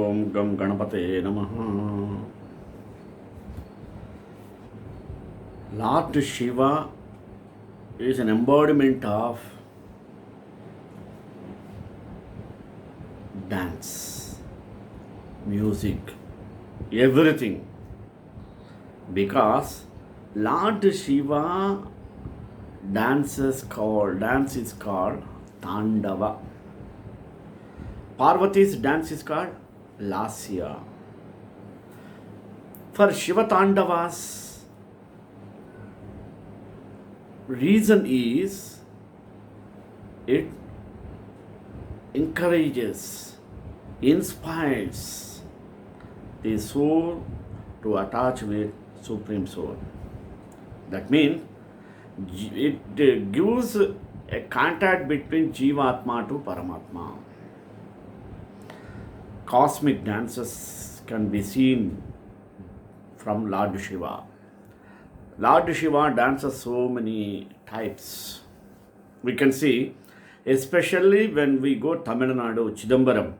Om Gam Ganapate Namaha. Lord Shiva is an embodiment of dance, music, everything. Because Lord Shiva dance is called Tandava. Parvati's dance is called Lasya. For Shiva Tandavas, reason is it encourages, inspires the soul to attach with Supreme Soul. That means it gives a contact between Jivatma to Paramatma. Cosmic dances can be seen from Lord Shiva. Lord Shiva dances so many types. We can see, especially when we go Tamil Nadu, Chidambaram,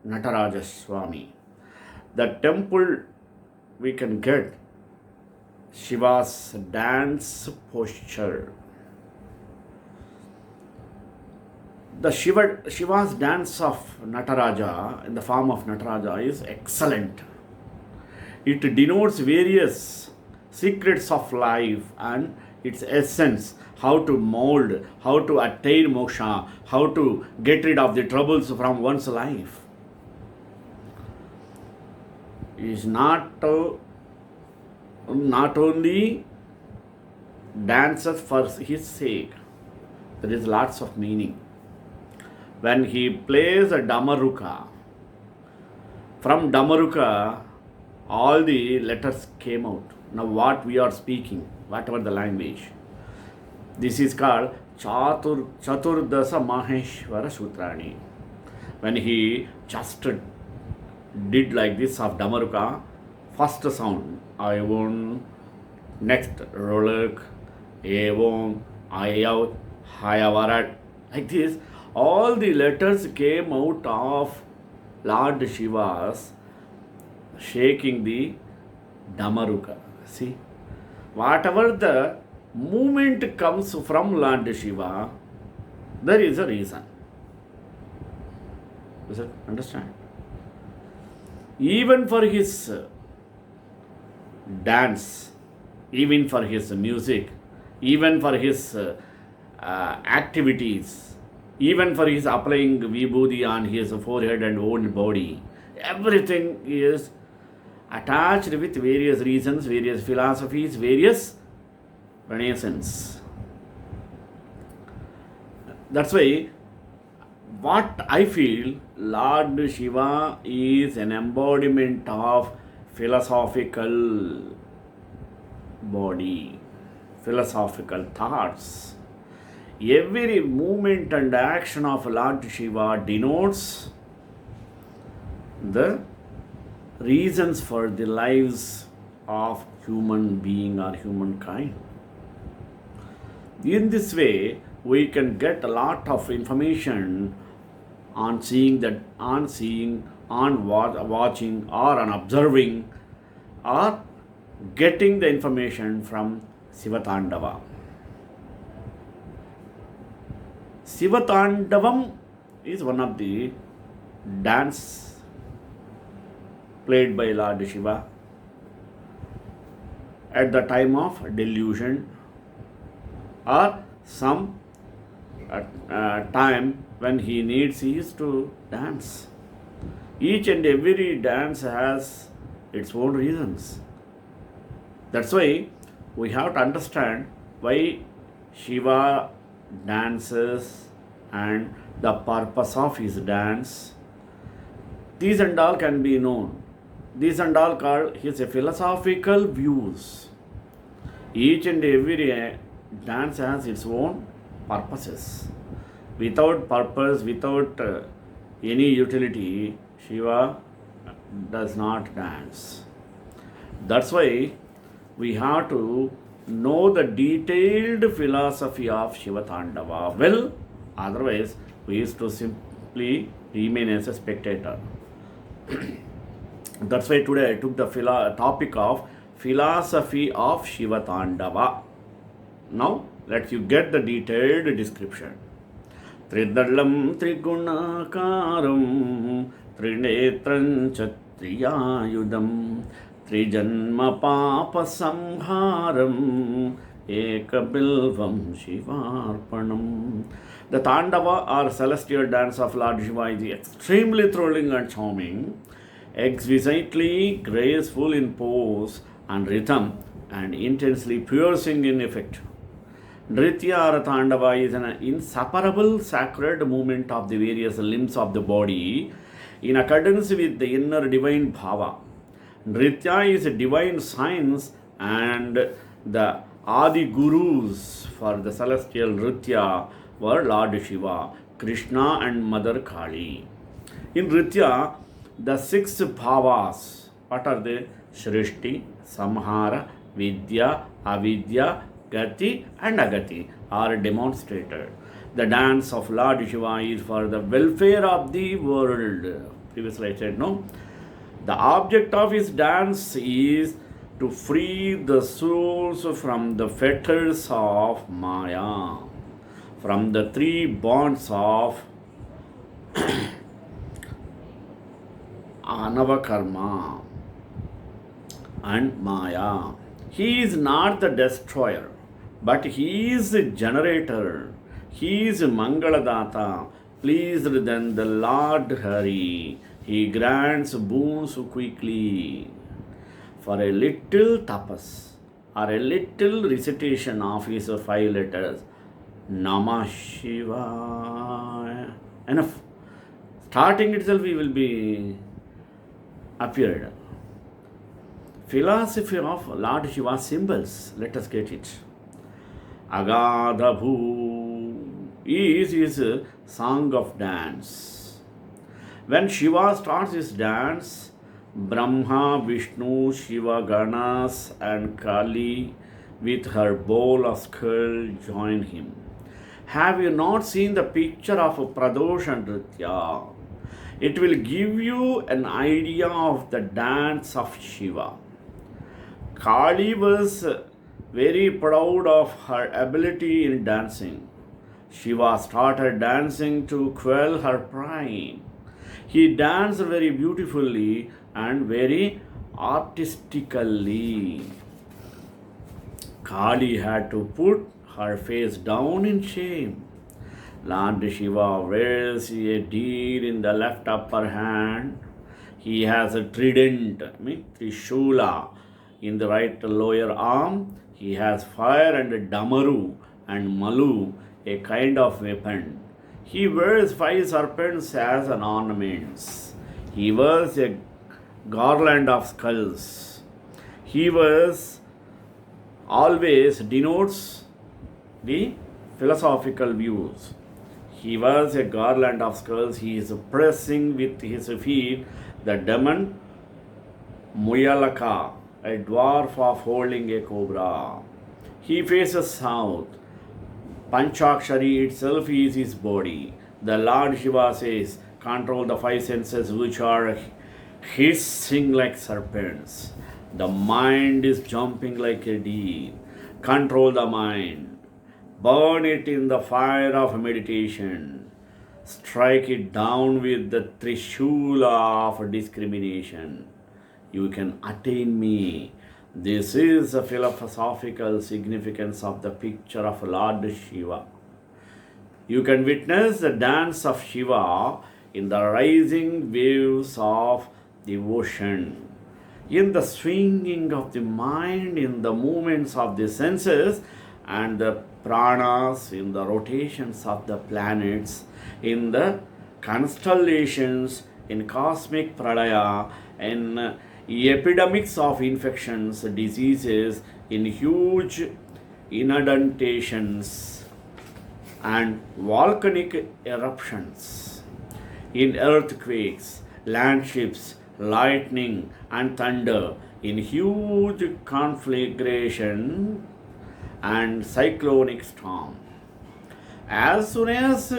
Nataraja Swami. The temple we can get Shiva's dance posture. The Shiva's dance of Nataraja, in the form of Nataraja, is excellent. It denotes various secrets of life and its essence, how to mold, how to attain moksha, how to get rid of the troubles from one's life. It is not only dances for his sake. There is lots of meaning. When he plays a Damaruka, from Damaruka, all the letters came out. Now what we are speaking, whatever the language, this is called Chaturdasa Maheshwara Sutrani. When he just did like this of Damaruka, first sound, Ayavon, next Rolak, Evom, Ayav, Hayavarat, like this, all the letters came out of Lord Shiva's shaking the Damaruka. See, whatever the movement comes from Lord Shiva, there is a reason. Does it understand? Even for his dance, even for his music, even for his activities, even for his applying vibhuti on his forehead and whole body, everything is attached with various reasons, various philosophies, various renaissance. That's why what I feel, Lord Shiva is an embodiment of philosophical body, philosophical thoughts. Every movement and action of Lord Shiva denotes the reasons for the lives of human being or humankind. In this way, we can get a lot of information on seeing, on watching, or on observing, or getting the information from Siva Tandava. Siva Tandavam is one of the dance played by Lord Shiva at the time of delusion or some time when he needs to dance. Each and every dance has its own reasons. That's why we have to understand why Shiva dances and the purpose of his dance. These and all can be known. These and all called his philosophical views. Each and every dance has its own purposes. Without purpose, without any utility, Shiva does not dance. That's why we have to know the detailed philosophy of Shiva Tandava well, otherwise we used to simply remain as a spectator. That's why today I took the topic of philosophy of Shiva Tandava. Now, let you get the detailed description. Tridalam Trigunakaram Trinetran Chatriyayudam Trijanma Papa Samharam Ekabilvam Shivarpanam. The Tandava or celestial dance of Lord Shiva is extremely thrilling and charming, exquisitely graceful in pose and rhythm, and intensely piercing in effect. Nritya or Tandava is an inseparable sacred movement of the various limbs of the body in accordance with the inner divine bhava. Nritya is a divine science, and the Adi Gurus for the celestial Nritya were Lord Shiva, Krishna, and Mother Kali. In Nritya, the six bhavas, what are they? Shrishti, Samhara, Vidya, Avidya, Gati, and Agati are demonstrated. The dance of Lord Shiva is for the welfare of the world. Previously I said, no? The object of his dance is to free the souls from the fetters of Maya, from the three bonds of Anavakarma and Maya. He is not the destroyer, but he is the generator. He is Mangaladata, pleased than the Lord Hari. He grants boons quickly. For a little tapas or a little recitation of his 5 letters, Namah Shivaya, enough. Starting itself we will be appeared. Philosophy of Lord Shiva symbols. Let us get it. Agadabhu is his song of dance. When Shiva starts his dance, Brahma, Vishnu, Shiva, Ganas, and Kali with her bowl of skull join him. Have you not seen the picture of Pradosh and Nritya? It will give you an idea of the dance of Shiva. Kali was very proud of her ability in dancing. Shiva started dancing to quell her pride. He danced very beautifully and very artistically. Kali had to put her face down in shame. Lord Shiva wears a deer in the left upper hand. He has a trident, Trishula, in the right lower arm. He has fire and damaru and malu, a kind of weapon. He wears 5 serpents as an ornaments. He wears a garland of skulls. He was always denotes the philosophical views. He wears a garland of skulls. He is pressing with his feet the demon Muyalaka, a dwarf of holding a cobra. He faces south. Panchakri itself is his body. The Lord Shiva says, control the 5 senses which are hissing like serpents. The mind is jumping like a deer. Control the mind. Burn it in the fire of meditation. Strike it down with the Trishula of discrimination. You can attain me. This is the philosophical significance of the picture of Lord Shiva. You can witness the dance of Shiva in the rising waves of the ocean, in the swinging of the mind, in the movements of the senses and the pranas, in the rotations of the planets, in the constellations, in cosmic pralaya, in epidemics of infections, diseases, in huge inundations and volcanic eruptions, in earthquakes, landships, lightning and thunder, in huge conflagration and cyclonic storm. As soon as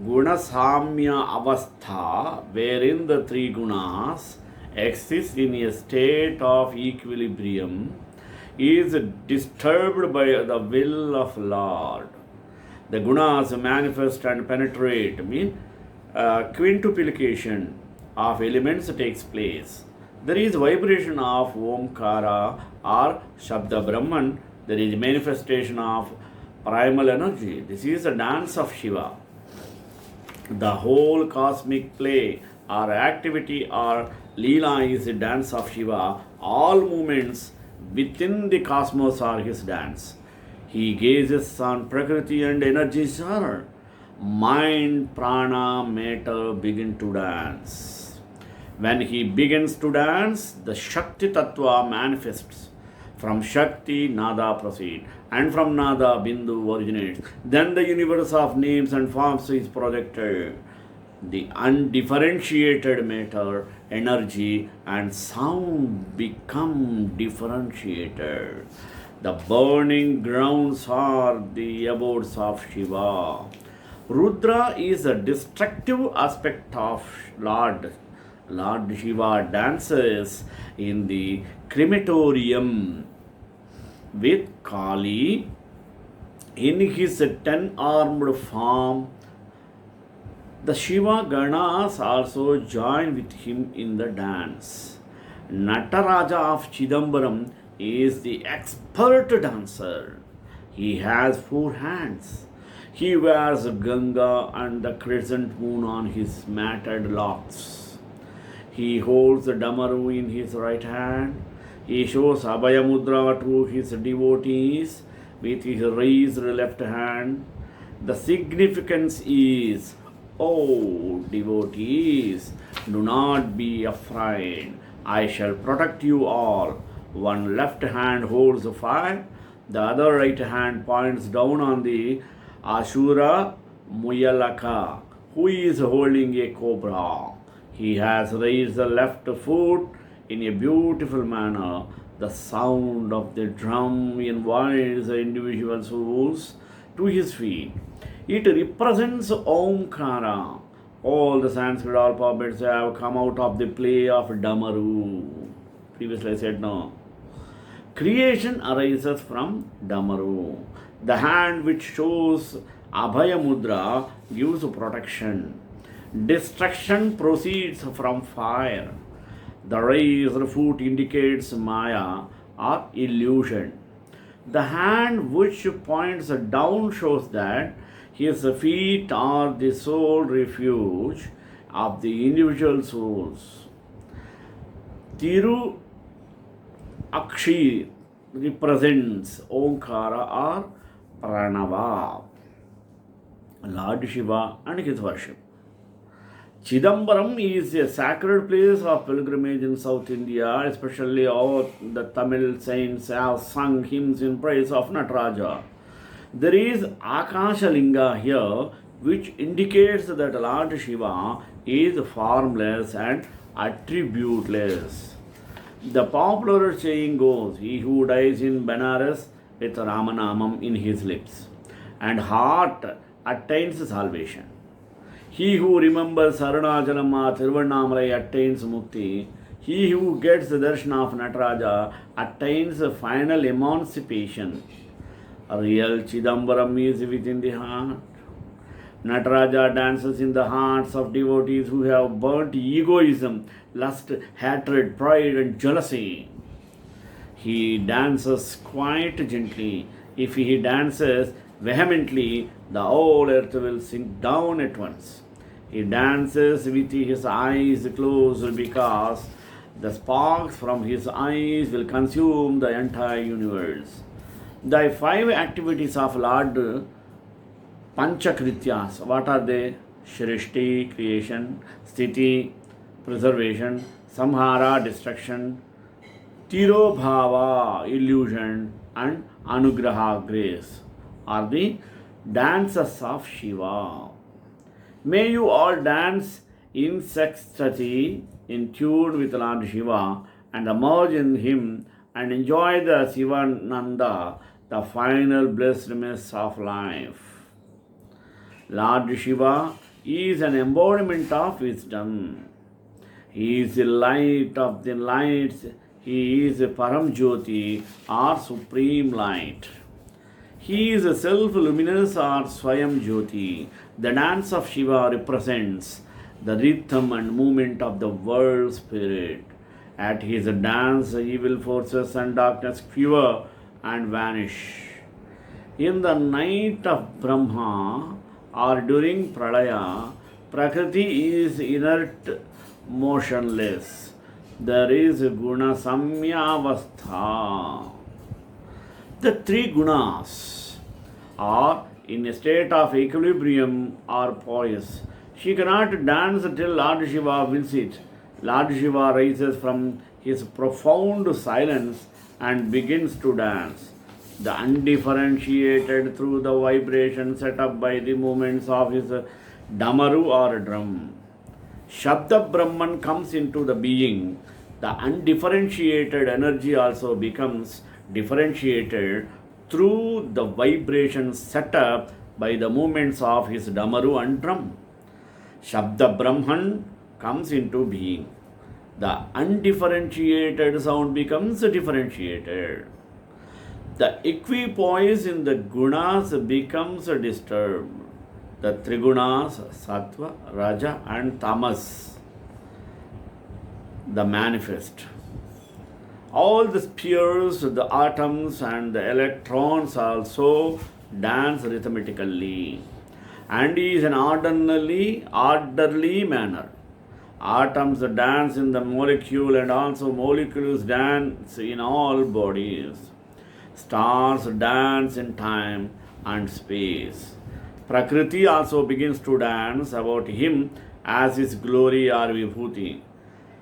Gunasamya Avastha, wherein the 3 gunas exists in a state of equilibrium, is disturbed by the will of Lord. The gunas manifest and penetrate, mean quintuplication of elements takes place. There is vibration of Omkara or Shabda Brahman. There is manifestation of primal energy. This is the dance of Shiva. The whole cosmic play or activity or Leela is the dance of Shiva. All movements within the cosmos are his dance. He gazes on Prakriti and energy char. Mind, prana, matter begin to dance. When he begins to dance, the Shakti Tattva manifests. From Shakti, Nada proceeds, and from Nada, Bindu originates. Then the universe of names and forms is projected. The undifferentiated matter, energy, and sound become differentiated. The burning grounds are the abodes of Shiva. Rudra is a destructive aspect of Lord. Lord Shiva dances in the crematorium with Kali in his 10-armed form. The Shiva Ganas also join with him in the dance. Nataraja of Chidambaram is the expert dancer. He has 4 hands. He wears Ganga and the crescent moon on his matted locks. He holds the Damaru in his right hand. He shows Abhaya Mudra to his devotees with his raised left hand. The significance is, "Oh, devotees, do not be afraid. I shall protect you all." One left hand holds fire, the other right hand points down on the Asura Muyalaka, who is holding a cobra. He has raised the left foot in a beautiful manner. The sound of the drum invites the individual souls to his feet. It represents Omkara. All the Sanskrit alphabets have come out of the play of Damaru. Previously I said no. Creation arises from Damaru. The hand which shows Abhaya Mudra gives protection. Destruction proceeds from fire. The raised foot indicates Maya or illusion. The hand which points down shows that his feet are the sole refuge of the individual souls. Tiru Akshi represents Omkara or Pranava, Lord Shiva and his worship. Chidambaram is a sacred place of pilgrimage in South India, especially all the Tamil saints have sung hymns in praise of Nataraja. There is Akashalinga here, which indicates that Lord Shiva is formless and attributeless. The popular saying goes, "He who dies in Benares with Ramanamam in his lips and heart attains salvation. He who remembers Arunachalam or Tiruvannamalai attains mukti. He who gets the darshan of Nataraja attains final emancipation." Real Chidambaram is within the heart. Nataraja dances in the hearts of devotees who have burnt egoism, lust, hatred, pride, and jealousy. He dances quite gently. If he dances vehemently, the whole earth will sink down at once. He dances with his eyes closed because the sparks from his eyes will consume the entire universe. The 5 activities of Lord Panchakrityas, what are they? Shrishti, creation; Sthiti, preservation; Samhara, destruction; Tirobhava, illusion; and Anugraha, grace, are the dances of Shiva. May you all dance in ecstasy, in tune with Lord Shiva, and emerge in him and enjoy the Sivananda, the final blessedness of life. Lord Shiva is an embodiment of wisdom. He is the light of the lights. He is a Param Jyoti or Supreme Light. He is a self-luminous or Swayam Jyoti. The dance of Shiva represents the rhythm and movement of the world spirit. At his dance, evil forces and darkness quiver and vanish. In the night of Brahma or during Pralaya, Prakriti is inert, motionless. There is Guna Samyavastha. The three gunas are in a state of equilibrium or poise. She cannot dance till Lord Shiva wills it. Lord Shiva rises from his profound silence and begins to dance. The undifferentiated through the vibration set up by the movements of his damaru or drum. Shabda Brahman comes into the being. The undifferentiated energy also becomes differentiated through the vibration set up by the movements of his damaru and drum. Shabda Brahman comes into being. The undifferentiated sound becomes differentiated. The equipoise in the gunas becomes disturbed. The trigunas, sattva, raja and tamas, the manifest. All the spheres, the atoms and the electrons also dance rhythmically and is an orderly manner. Atoms dance in the molecule and also molecules dance in all bodies. Stars dance in time and space. Prakriti also begins to dance about him as his glory or vibhuti.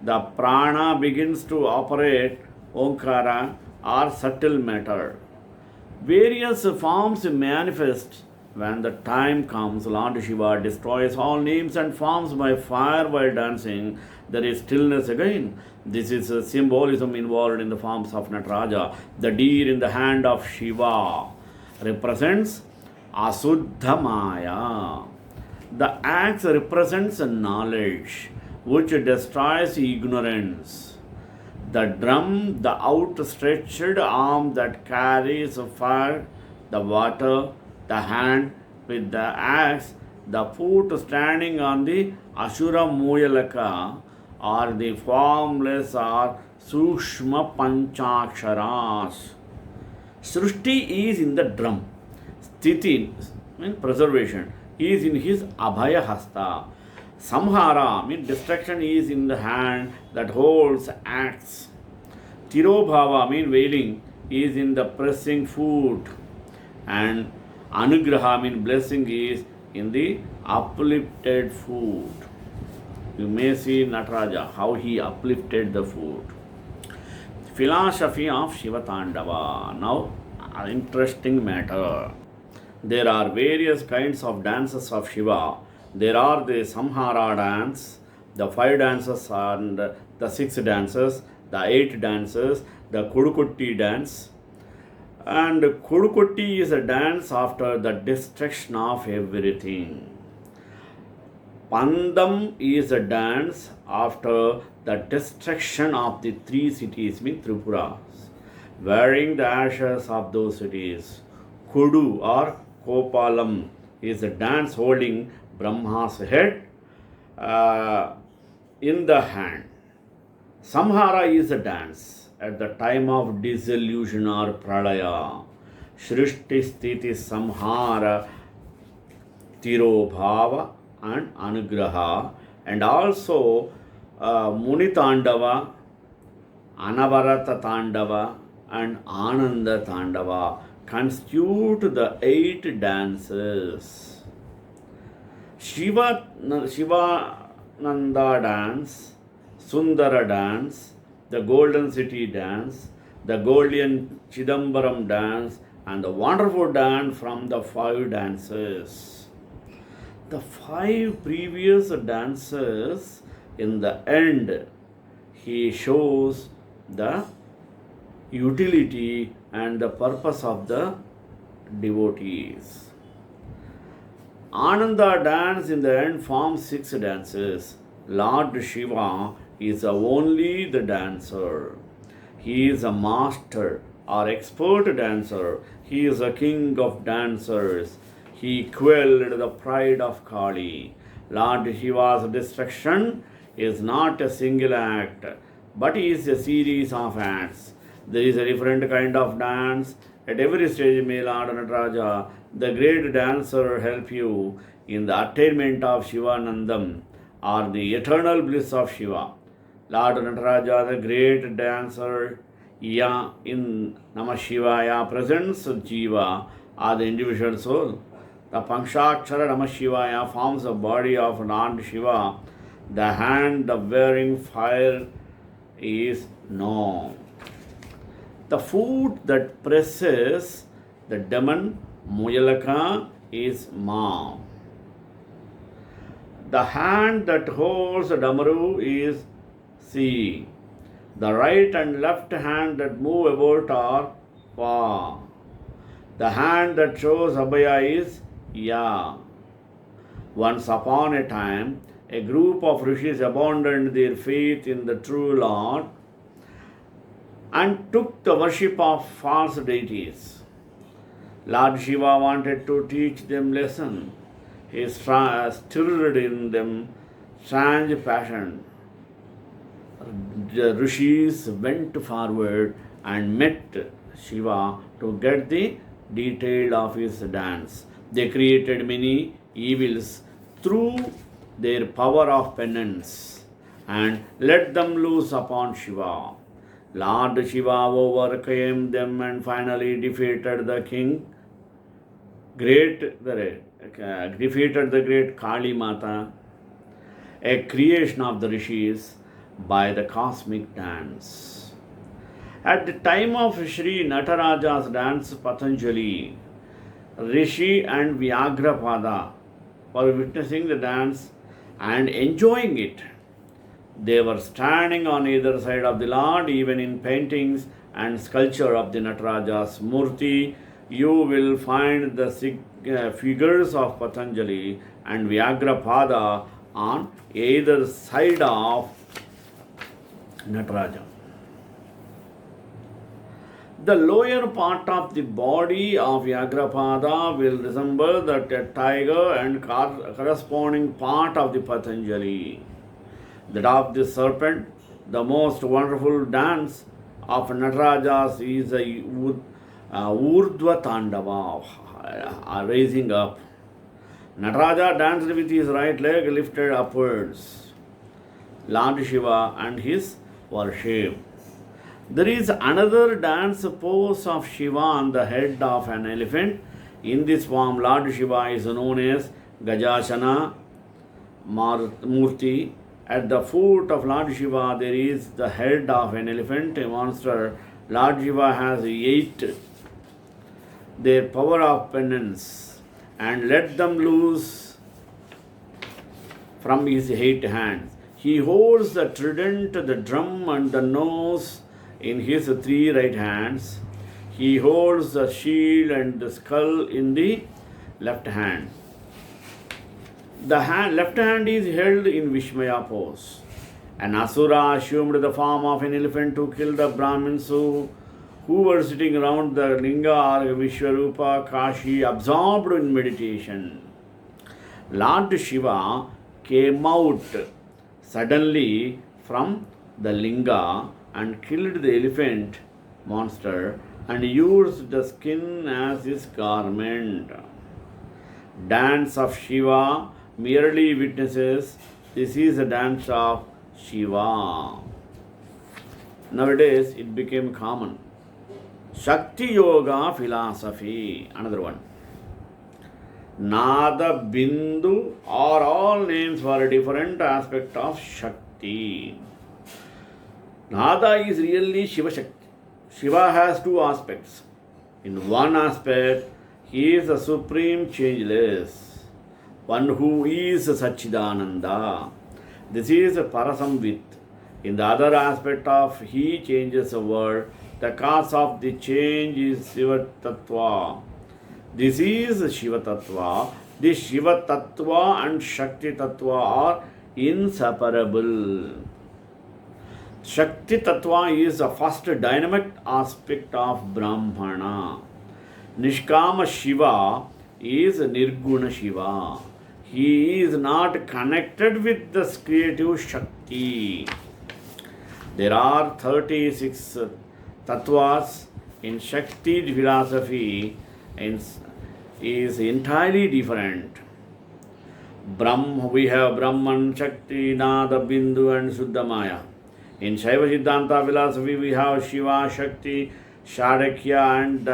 The prana begins to operate Omkara or subtle matter. Various forms manifest. When the time comes, Lord Shiva destroys all names and forms by fire while dancing. There is stillness again. This is a symbolism involved in the forms of Nataraja. The deer in the hand of Shiva represents Asuddha Maya. The axe represents knowledge, which destroys ignorance. The drum, the outstretched arm that carries fire, the water, the hand with the axe, the foot standing on the Ashura Muyalaka, or the formless or Sushma Panchaksharas. Srushti is in the drum. Sthiti means preservation. He is in his Abhaya Hasta. Samhara means destruction is in the hand that holds axe. Tirobhava means veiling is in the pressing foot. And Anugraha means blessing is in the uplifted foot. You may see Nataraja, how he uplifted the foot. Philosophy of Shiva Tandava. Now, an interesting matter. There are various kinds of dances of Shiva. There are the Samhara dance, the 5 dances and the 6 dances, the 8 dances, the Kudukutti dance. And Kudukutti is a dance after the destruction of everything. Pandam is a dance after the destruction of the 3 cities, means Tripuras, wearing the ashes of those cities. Kudu or Kopalam is a dance holding Brahma's head in the hand. Samhara is a dance at the time of dissolution or pralaya. Shrishti Sthiti Samhara Tirobhava and Anugraha, and also Muni Tandava, Anavarata Tandava and Ananda Tandava constitute the 8 dances. Shivananda dance, Sundara dance, the Golden City dance, the Golden Chidambaram dance, and the wonderful dance from the 5 dances. The 5 previous dances, in the end, he shows the utility and the purpose of the devotees. Ananda dance in the end forms 6 dances. Lord Shiva is only the dancer. He is a master or expert dancer. He is a king of dancers. He quelled the pride of Kali. Lord Shiva's destruction is not a single act, but is a series of acts. There is a different kind of dance. At every stage, may Lord Nataraja, the great dancer, help you in the attainment of Shivanandam or the eternal bliss of Shiva. Lord Nataraja, the great dancer, in Namah Shivaya presents Jiva or the individual soul. The Panchakris Namah Shivaya forms the body of Lord Shiva. The hand, the bearing fire is known. The foot that presses the demon Muyalaka is Ma. The hand that holds the Damaru is Si. The right and left hand that move about are Pa. The hand that shows Abhaya is Ya. Once upon a time, a group of rishis abandoned their faith in the true Lord and took the worship of false deities. Lord Shiva wanted to teach them lesson. He stirred in them strange passion. The rishis went forward and met Shiva to get the detail of his dance. They created many evils through their power of penance and let them loose upon Shiva. Lord Shiva overcame them and finally defeated the great Kali Mata, a creation of the rishis, by the cosmic dance. At the time of Sri Nataraja's dance, Patanjali, Rishi and Vyagrapada were witnessing the dance and enjoying it. They were standing on either side of the Lord. Even in paintings and sculpture of the Nataraja's Murti, you will find the figures of Patanjali and Vyagrapada on either side of Nataraja. The lower part of the body of Vyagrapada will resemble that a tiger and corresponding part of the Patanjali. That of the serpent. The most wonderful dance of Nataraja's is a Rudra Tandava, raising up. Nataraja danced with his right leg lifted upwards. Lord Shiva and his worship. There is another dance pose of Shiva on the head of an elephant. In this form, Lord Shiva is known as Gajashana Murti. At the foot of Lord Shiva, there is the head of an elephant, a monster. Lord Shiva has 8. Their power of penance and let them loose from his 8 hands. He holds the trident, the drum, and the nose in his 3 right hands. He holds the shield and the skull in the left hand. The left hand is held in Vishmaya pose. An Asura assumed the form of an elephant to kill the Brahmins who were sitting around the Linga or Vishwarupa Kashi, absorbed in meditation. Lord Shiva came out suddenly from the Linga and killed the elephant monster and used the skin as his garment. Dance of Shiva merely witnesses this is a dance of Shiva. Nowadays it became common. Shakti Yoga philosophy, another one. Nada, Bindu are all names for a different aspect of Shakti. Nada is really Shiva Shakti. Shiva has 2 aspects. In one aspect, he is the supreme changeless, one who is Sachidananda. This is Parasamvit. In the other aspect of he changes the world, the cause of the change is Shiva Tattva. This is Shiva Tattva. This Shiva Tattva and Shakti Tattva are inseparable. Shakti Tattva is the first dynamic aspect of Brahmana. Nishkama Shiva is Nirguna Shiva. He is not connected with the creative Shakti. There are 36 tattvas in Shakti philosophy and is entirely different. We have Brahman, Shakti, Nada, Bindu and Shuddha Maya. In Shaiva Siddhanta philosophy we have Shiva, Shakti, Shadakya and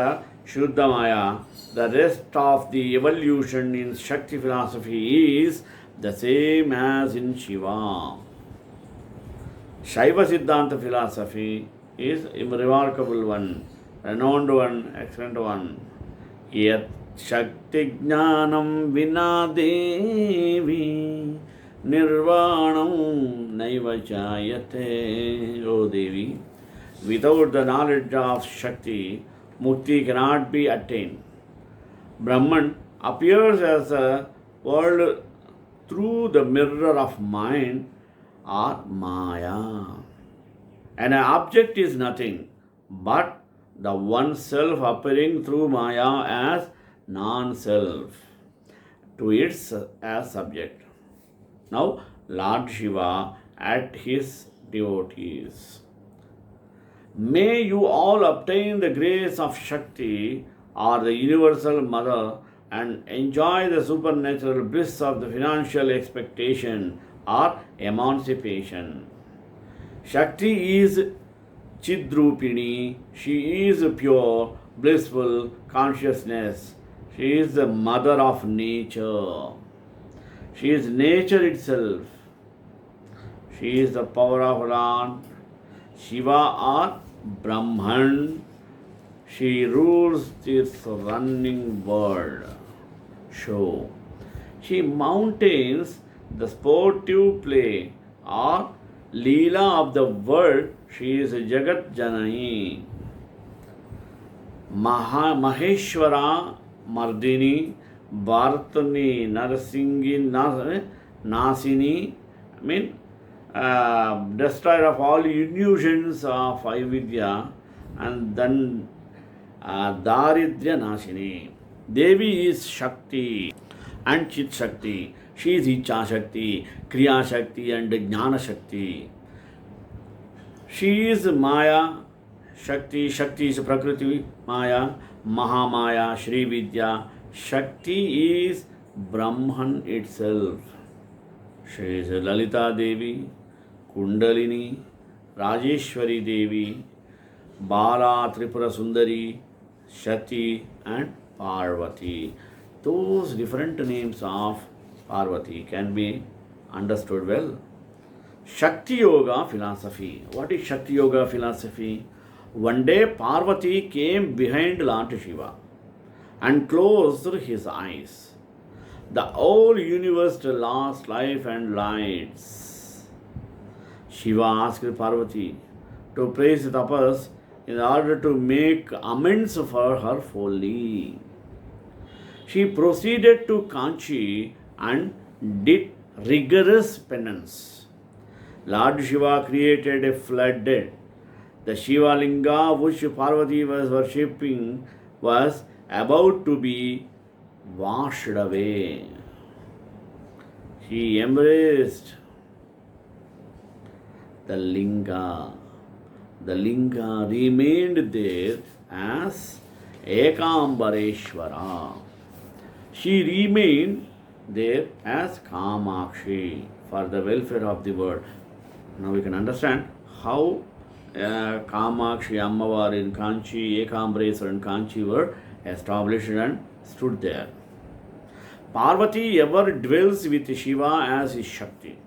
Shuddha Maya. The rest of the evolution in Shakti philosophy is the same as in Shiva. Shaiva Siddhanta philosophy is a remarkable one, renowned one, excellent one. Yet Shakti Jnanam Vina Devi Nirvanam Naiva Chayate. O Devi, without the knowledge of Shakti, Mukti cannot be attained. Brahman appears as a world through the mirror of mind or Maya. And an object is nothing but the one self appearing through Maya as non-self to its as subject. Now, Lord Shiva at his devotees. May you all obtain the grace of Shakti or the universal mother and enjoy the supernatural bliss of the financial expectation or emancipation. Shakti is Chidrupini. She is pure, blissful consciousness. She is the mother of nature. She is nature itself. She is the power of Lord Shiva or Brahman. She rules this running world show. She maintains the sportive play or Leela of the world. She is Jagat Janani. Maheshwara Mardini, Bhartani, Narsingi, Nasini, destroyer of all illusions of Avidya, and then Daridya Nashini. Devi is Shakti and Chit Shakti. She is Icha Shakti, Kriya Shakti and Jnana Shakti. She is Maya Shakti. Shakti is Prakriti Maya, Mahamaya, Shri Vidya. Shakti is Brahman itself. She is Lalita Devi, Kundalini, Rajeshwari Devi, Bala Tripura Sundari, Shati and Parvati. Those different names of Parvati can be understood well. Shakti Yoga philosophy. What is Shakti Yoga philosophy? One day Parvati came behind Lord Shiva and closed his eyes. The whole universe lost life and lights. Shiva asked Parvati to praise tapas in order to make amends for her folly. She proceeded to Kanchi and did rigorous penance. Lord Shiva created a flooded. The Shiva Linga which Parvati was worshipping was about to be washed away. She embraced the Linga. The Linga remained there as Ekambareshwara. She remained there as Kamakshi for the welfare of the world. Now we can understand how Kamakshi Ammavar in Kanchi, Ekambareswar in Kanchi were established and stood there. Parvati ever dwells with Shiva as his Shakti.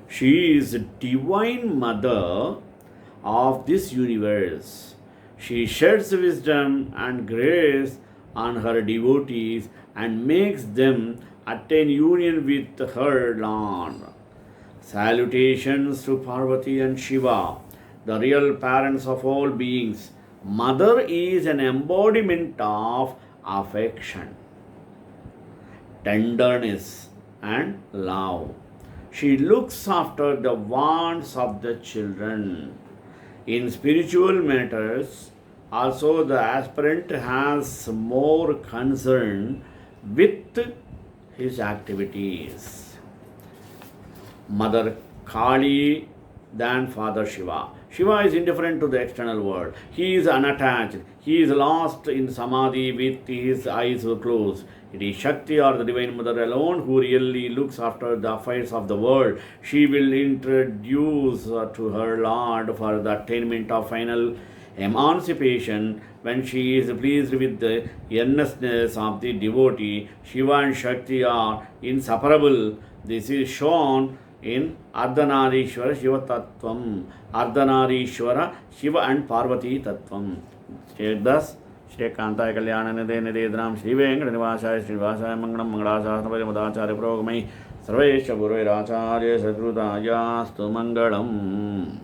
She is the divine mother of this universe. She sheds wisdom and grace on her devotees and makes them attain union with her Lord. Salutations to Parvati and Shiva, the real parents of all beings. Mother is an embodiment of affection, tenderness, and love. She looks after the wants of the children. In spiritual matters, also the aspirant has more concern with his activities. Mother Kali than Father Shiva. Shiva is indifferent to the external world. He is unattached. He is lost in samadhi with his eyes closed. It is Shakti or the Divine Mother alone who really looks after the affairs of the world. She will introduce to her Lord for the attainment of final emancipation when she is pleased with the earnestness of the devotee. Shiva and Shakti are inseparable. This is shown in Ardhanarishwara Shiva Tattvam. Ardhanarishwara Shiva and Parvati Tattvam. Thus, Shri Kantai Kalyananade Nidedram Shri Venkatnivasaya Shri Vasaya Mangalam Mangalasasana Madacharya Progamai Sarvesha Guru Acharya Satrudaya Stu Mangalam.